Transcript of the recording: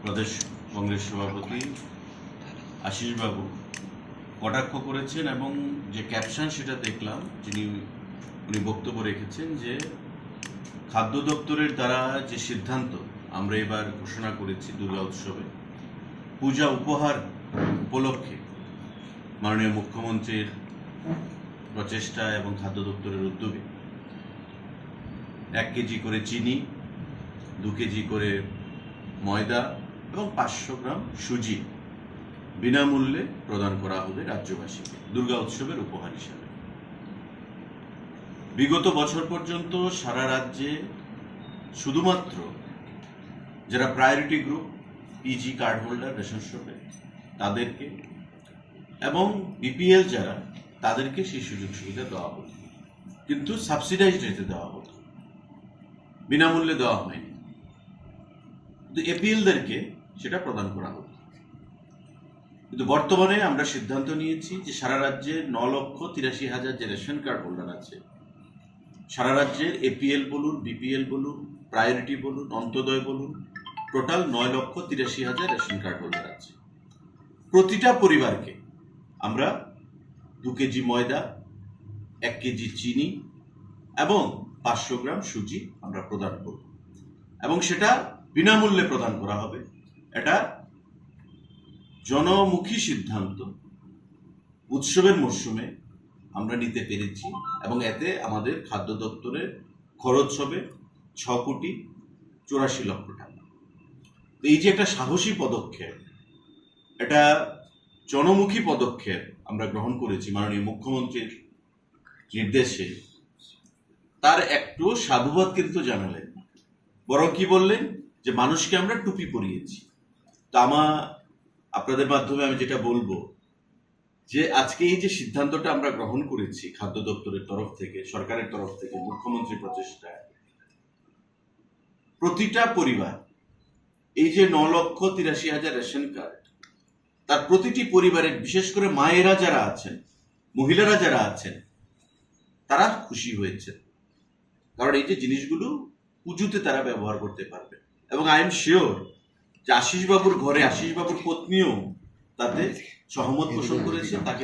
প্রদেশ কংগ্রেস সভাপতি আশিস বাবু কটাক্ষ করেছেন এবং যে ক্যাপশন সেটা দেখলাম, উনি বক্তব্য রেখেছেন যে খাদ্য দপ্তরের দ্বারা যে সিদ্ধান্ত আমরা এবার ঘোষণা করেছি দুর্গা উৎসবে পূজা উপহার উপলক্ষে মাননীয় মুখ্যমন্ত্রীর প্রচেষ্টা এবং খাদ্য দপ্তরের উদ্যোগে 1 কেজি করে চিনি, 2 কেজি করে ময়দা এবং 500 গ্রাম সুজি বিনামূল্যে প্রদান করা হবে রাজ্যবাসীকে দুর্গা উৎসবের উপহার হিসাবে। বিগত বছর পর্যন্ত সারা রাজ্যে শুধুমাত্র যারা priority group PG card holder ration শপে তাদেরকে এবং বিপিএল যারা তাদেরকে সেই সুযোগ সুবিধা দেওয়া হতো, কিন্তু সাবসিডাইজড রেটে দেওয়া হতো, বিনামূল্যে দেওয়া হয়নি। কিন্তু এপিএলদেরকে সেটা প্রদান করা হতো। কিন্তু বর্তমানে আমরা সিদ্ধান্ত নিয়েছি যে সারা রাজ্যে 9,83,000 যে রেশন কার্ড হোল্ডার আছে, সারা রাজ্যের এপিএল বলুন, বিপিএল বলুন, প্রায়োরিটি বলুন, অন্তোদয় বলুন, টোটাল 9,83,000 রেশন কার্ড হোল্ডার আছে। প্রতিটা পরিবারকে আমরা 2 কেজি ময়দা, 1 কেজি চিনি এবং 500 গ্রাম সুজি আমরা প্রদান করব এবং সেটা বিনামূল্যে প্রদান করা হবে। এটা জনমুখী সিদ্ধান্ত উৎসবের মরশুমে আমরা নিতে পেরেছি এবং এতে আমাদের খাদ্য দপ্তরের খরচ হবে 6,84,00,000 টাকা। এই যে একটা সাহসী পদক্ষেপ, এটা জনমুখী পদক্ষেপ আমরা গ্রহণ করেছি মাননীয় মুখ্যমন্ত্রীর নির্দেশে, তার একটু সাধুবাদ কিন্তু জানালেন, বরং কি বললেন যে মানুষকে আমরা টুপি পরিয়েছি। তা আপনাদের মাধ্যমে আমি যেটা বলবো যে আজকে এই যে সিদ্ধান্তটা আমরা গ্রহণ করেছি খাদ্য দপ্তরের তরফ থেকে, সরকারের তরফ থেকে, মুখ্যমন্ত্রী প্রচেষ্টায়, প্রতিটা পরিবার এই যে 9,83,000 রেশন কার্ড, তার প্রতিটি পরিবারের, বিশেষ করে মায়েরা যারা আছেন, মহিলারা যারা আছেন, তারা খুশি হয়েছে। কারণ এই যে জিনিসগুলো পুজোতে তারা ব্যবহার করতে পারবে এবং আই এম শিওর যে আশিস বাবুর ঘরে আশিস বাবুর পত্নীও তাতে সহমত পোষণ করেছে। তাকে